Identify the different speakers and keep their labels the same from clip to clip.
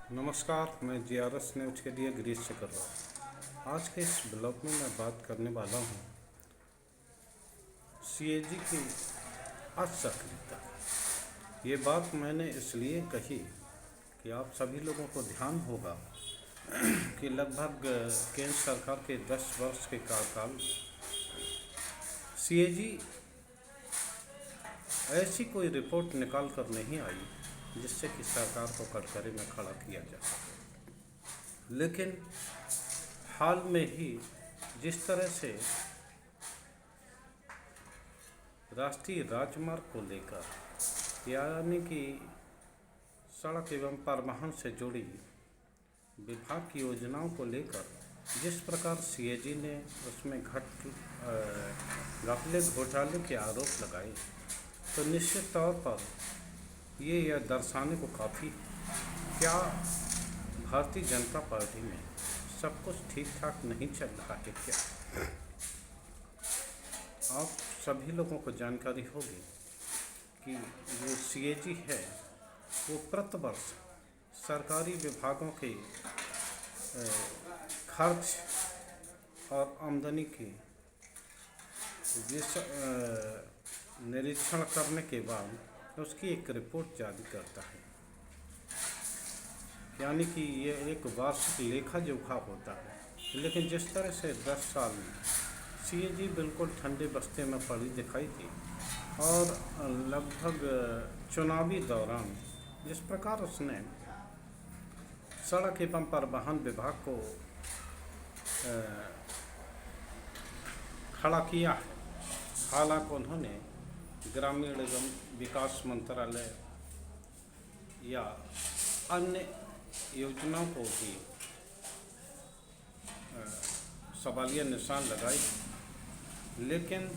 Speaker 1: नमस्कार, मैं GRS news के लिए गिरीश से कर रहा हूँ। आज के इस ब्लॉग में मैं बात करने वाला हूँ सीएजी की असक्रियता। ये बात मैंने इसलिए कही कि आप सभी लोगों को ध्यान होगा कि लगभग केंद्र सरकार के 10 वर्ष के कार्यकाल सीएजी ऐसी कोई रिपोर्ट निकाल कर नहीं आई जिससे कि सरकार को कटघरे में खड़ा किया जा सके। लेकिन हाल में ही जिस तरह से राष्ट्रीय राजमार्ग को लेकर यानी कि सड़क एवं परिवहन से जुड़ी विभाग की योजनाओं को लेकर जिस प्रकार सीएजी ने उसमें घपले घोटाले के आरोप लगाए, तो निश्चित तौर पर यह दर्शाने को काफ़ी क्या भारतीय जनता पार्टी में सब कुछ ठीक ठाक नहीं चल रहा है क्या। आप सभी लोगों को जानकारी होगी कि जो सीएजी है वो प्रतिवर्ष सरकारी विभागों के खर्च और आमदनी के निरीक्षण करने के बाद उसकी एक रिपोर्ट जारी करता है। यानी कि ये एक वार्षिक लेखा जोखा होता है। लेकिन जिस तरह से 10 साल में सीएजी बिल्कुल ठंडे बस्ते में पड़ी दिखाई थी और लगभग चुनावी दौरान जिस प्रकार उसने सड़क एवं परिवहन विभाग को खड़ा किया है, हालांकि उन्होंने ग्रामीण एवं विकास मंत्रालय या अन्य योजनाओं को भी सवालिया निशान लगाए। लेकिन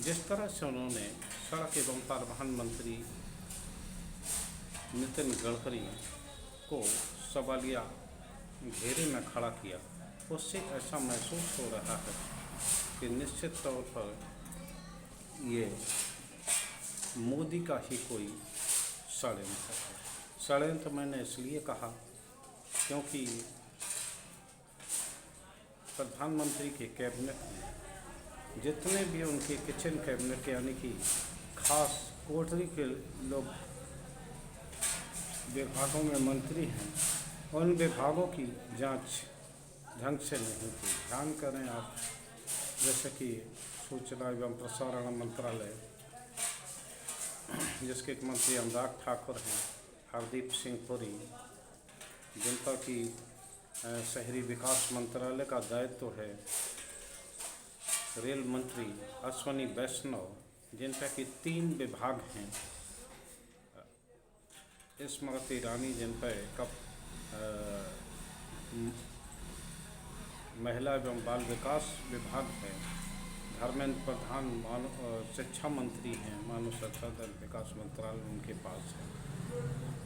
Speaker 1: जिस तरह से उन्होंने सड़क एवं परिवहन मंत्री नितिन गडकरी को सवालिया घेरे में खड़ा किया, उससे ऐसा महसूस हो रहा है कि निश्चित तौर पर ये मोदी का ही कोई षड्यंत्र है। षड्यंत्र मैंने इसलिए कहा क्योंकि प्रधानमंत्री के कैबिनेट में जितने भी उनके किचन कैबिनेट यानी कि खास कोठरी के लोग विभागों में मंत्री हैं, उन विभागों की जांच ढंग से नहीं की। ध्यान करें आप, जैसे कि सूचना एवं प्रसारण मंत्रालय जिसके मंत्री अनुराग ठाकुर हैं, हरदीप सिंह पुरी, जिन पर कि शहरी विकास मंत्रालय का दायित्व है, रेल मंत्री अश्विनी वैष्णव, जिन पर कि 3 विभाग हैं, स्मृति ईरानी जिन पर महिला एवं बाल विकास विभाग है, धर्मेंद्र प्रधान शिक्षा मंत्री हैं, मानव संसाधन विकास मंत्रालय उनके पास है।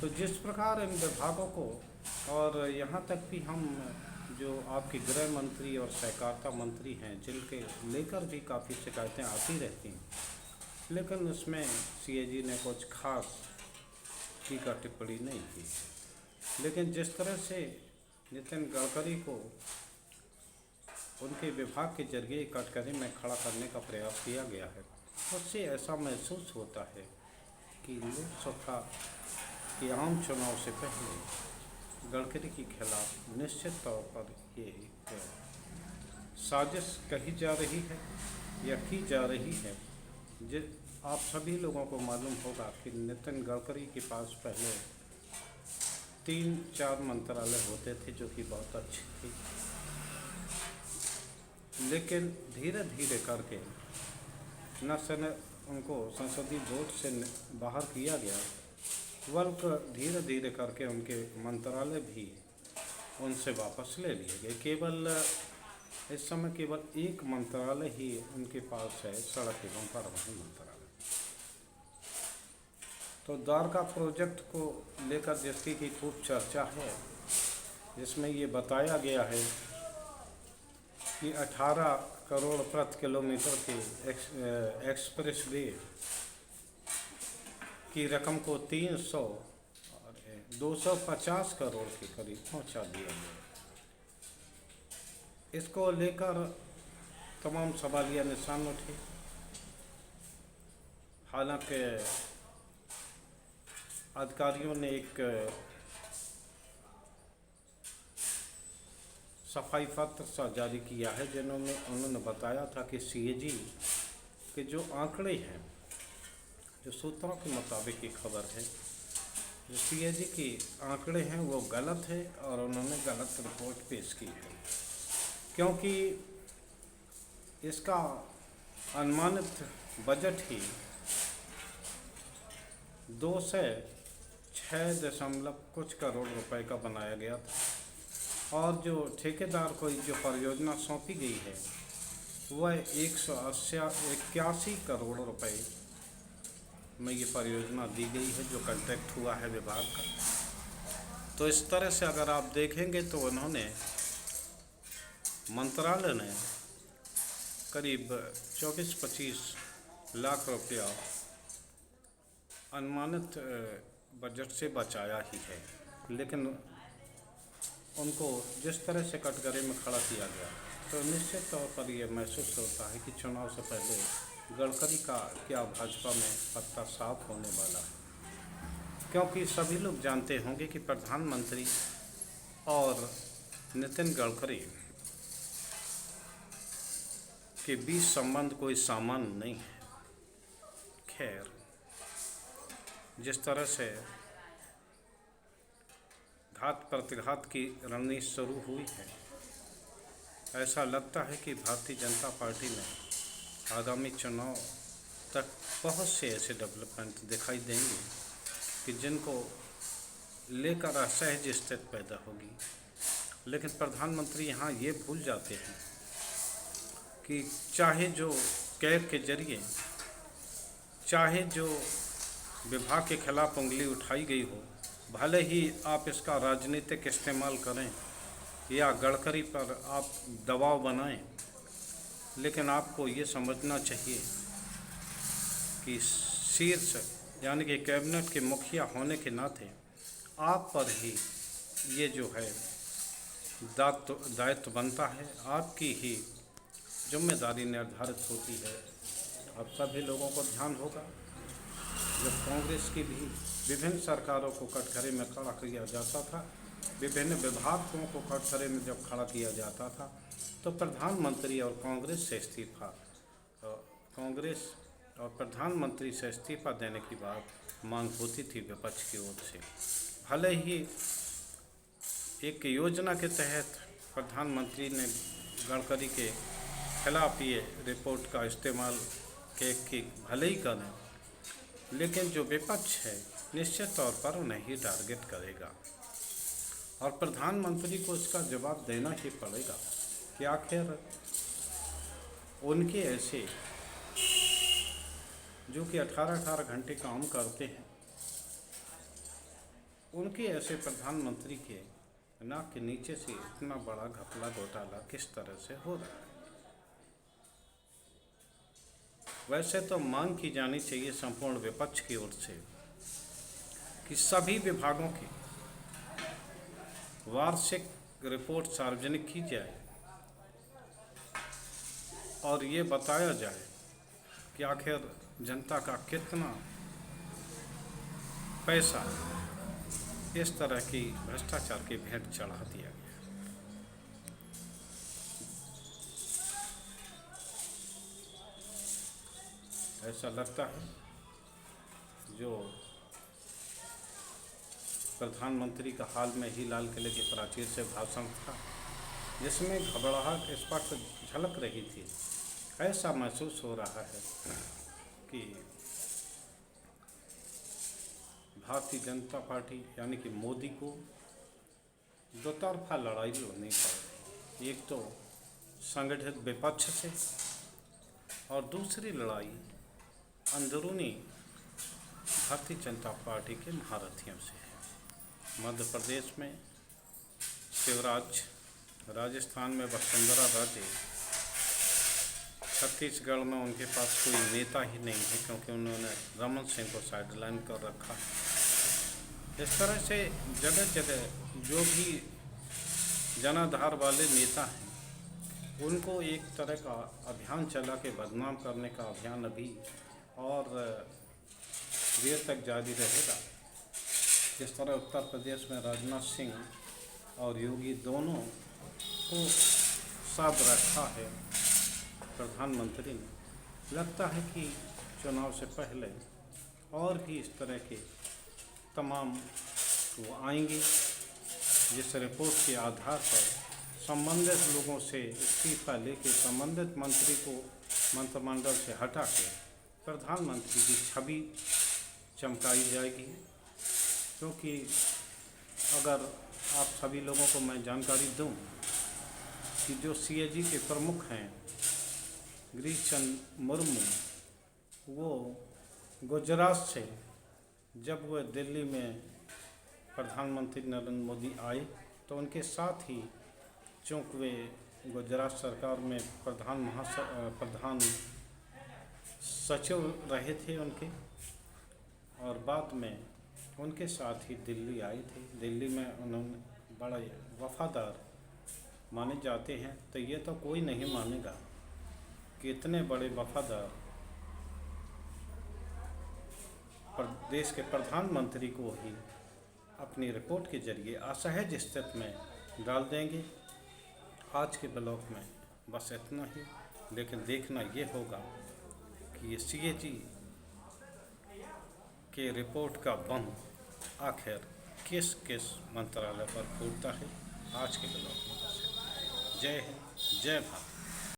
Speaker 1: तो जिस प्रकार इन विभागों को और यहाँ तक भी हम जो आपके गृह मंत्री और सहकारिता मंत्री हैं जिनके लेकर भी काफ़ी शिकायतें आती रहती हैं, लेकिन उसमें सीएजी ने कुछ खास टीका टिप्पणी नहीं की। लेकिन जिस तरह से नितिन गडकरी को उनके विभाग के जरिए कटघरे में खड़ा करने का प्रयास किया गया है, उससे ऐसा महसूस होता है कि लोकसभा के आम चुनाव से पहले गडकरी के खिलाफ निश्चित तौर पर ये एक साजिश कही जा रही है या की जा रही है। आप सभी लोगों को मालूम होगा कि नितिन गडकरी के पास पहले 3-4 मंत्रालय होते थे जो कि बहुत अच्छे थे, लेकिन धीरे धीरे करके उनको संसदीय बोर्ड से बाहर किया गया, बल्कि धीरे धीरे करके उनके मंत्रालय भी उनसे वापस ले लिए गए। केवल इस समय केवल एक मंत्रालय ही उनके पास है, सड़क एवं परिवहन मंत्रालय। तो द्वारका प्रोजेक्ट को लेकर जिसकी की खूब चर्चा है, जिसमें ये बताया गया है कि 18 करोड़ प्रति किलोमीटर के एक्सप्रेस वे की रकम को 300 250 करोड़ के करीब पहुंचा दिया गया। इसको लेकर तमाम सवालिया निशान उठे। हालांकि अधिकारियों ने एक सफाई पत्र सा जारी किया है, जिन्होंने उन्होंने बताया था कि सीएजी के जो आंकड़े हैं, जो सूत्रों के मुताबिक की खबर है, जो सीएजी के आंकड़े हैं वो गलत है और उन्होंने गलत रिपोर्ट पेश की है, क्योंकि इसका अनुमानित बजट ही 2 से 6 दशमलव कुछ करोड़ रुपए का बनाया गया था और जो ठेकेदार को जो परियोजना सौंपी गई है वह 181 करोड़ रुपए में ये परियोजना दी गई है, जो कॉन्ट्रैक्ट हुआ है विभाग का। तो इस तरह से अगर आप देखेंगे तो उन्होंने मंत्रालय ने करीब 24-25 लाख रुपया अनुमानित बजट से बचाया ही है, लेकिन उनको जिस तरह से कटघरे में खड़ा किया गया तो निश्चित तौर पर यह महसूस होता है कि चुनाव से पहले गडकरी का क्या भाजपा में पत्ता साफ होने वाला है, क्योंकि सभी लोग जानते होंगे कि प्रधानमंत्री और नितिन गडकरी के बीच संबंध कोई सामान्य नहीं है। खैर, जिस तरह से घात प्रतिघात की रणनीति शुरू हुई है, ऐसा लगता है कि भारतीय जनता पार्टी में आगामी चुनाव तक बहुत से ऐसे डेवलपमेंट दिखाई देंगे कि जिनको लेकर असहज स्थिति पैदा होगी। लेकिन प्रधानमंत्री यहाँ ये भूल जाते हैं कि चाहे जो कैग के जरिए, चाहे जो विभाग के खिलाफ उंगली उठाई गई हो, भले ही आप इसका राजनीतिक इस्तेमाल करें या गडकरी पर आप दबाव बनाएं, लेकिन आपको ये समझना चाहिए कि शीर्ष यानी कि कैबिनेट के मुखिया होने के नाते आप पर ही ये जो है दायित्व बनता है, आपकी ही जिम्मेदारी निर्धारित होती है। अब सभी लोगों को ध्यान होगा, जब कांग्रेस की भी विभिन्न सरकारों को कटघरे में खड़ा किया जाता था, विभिन्न विभागों को कटघरे में जब खड़ा किया जाता था, तो प्रधानमंत्री और कांग्रेस और प्रधानमंत्री से इस्तीफा देने की बात मांग होती थी विपक्ष की ओर से। भले ही एक योजना के तहत प्रधानमंत्री ने गडकरी के खिलाफ ये रिपोर्ट का इस्तेमाल के भले ही करें, लेकिन जो विपक्ष है निश्चित तौर पर उन्हें ही टारगेट करेगा और प्रधानमंत्री को इसका जवाब देना ही पड़ेगा कि आखिर उनके ऐसे जो कि 18-18 घंटे काम करते हैं, उनके ऐसे प्रधानमंत्री के नाक के नीचे से इतना बड़ा घपला घोटाला किस तरह से हो रहा है। वैसे तो मांग की जानी चाहिए संपूर्ण विपक्ष की ओर से कि सभी विभागों की वार्षिक रिपोर्ट सार्वजनिक की जाए और ये बताया जाए कि आखिर जनता का कितना पैसा इस तरह की भ्रष्टाचार की भेंट चढ़ा दिया गया। ऐसा लगता है जो प्रधानमंत्री का हाल में ही लाल किले के प्राचीर से भाषण था, जिसमें घबराहट स्पष्ट झलक रही थी, ऐसा महसूस हो रहा है कि भारतीय जनता पार्टी यानी कि मोदी को दो तरफा लड़ाई लड़नी पड़ी। एक तो संगठित विपक्ष से और दूसरी लड़ाई अंदरूनी भारतीय जनता पार्टी के महारथियों से है। मध्य प्रदेश में शिवराज, राजस्थान में वसुंधरा राजे, छत्तीसगढ़ में उनके पास कोई नेता ही नहीं है क्योंकि उन्होंने रमन सिंह को साइडलाइन कर रखा। इस तरह से जगह जगह जो भी जनाधार वाले नेता हैं उनको एक तरह का अभियान चला के बदनाम करने का अभियान अभी और देर तक जारी रहेगा। जिस तरह उत्तर प्रदेश में राजनाथ सिंह और योगी दोनों को साथ रखा है प्रधानमंत्री ने, लगता है कि चुनाव से पहले और भी इस तरह के तमाम वो आएंगे, जिस रिपोर्ट के आधार पर संबंधित लोगों से इस्तीफा लेके संबंधित मंत्री को मंत्रिमंडल से हटा के प्रधानमंत्री की छवि चमकाई जाएगी। क्योंकि अगर आप सभी लोगों को मैं जानकारी दूं कि जो सीएजी के प्रमुख हैं गिरीश चंद्र मुर्मू, वो गुजरात से जब वह दिल्ली में प्रधानमंत्री नरेंद्र मोदी आए तो उनके साथ ही, चूँकि वे गुजरात सरकार में प्रधान सचिव रहे थे उनके, और बाद में उनके साथ ही दिल्ली आए थे। दिल्ली में उन्होंने बड़े वफादार माने जाते हैं। तो ये तो कोई नहीं मानेगा कि इतने बड़े वफादार देश के प्रधानमंत्री को ही अपनी रिपोर्ट के जरिए असहज स्थिति में डाल देंगे। आज के ब्लॉग में बस इतना ही, लेकिन देखना ये होगा कि ये सीएजी के रिपोर्ट का बम आखिर किस किस मंत्रालय पर फूटता है। आज के ब्लॉग में बस इतना ही। जय हिंद, जय भारत।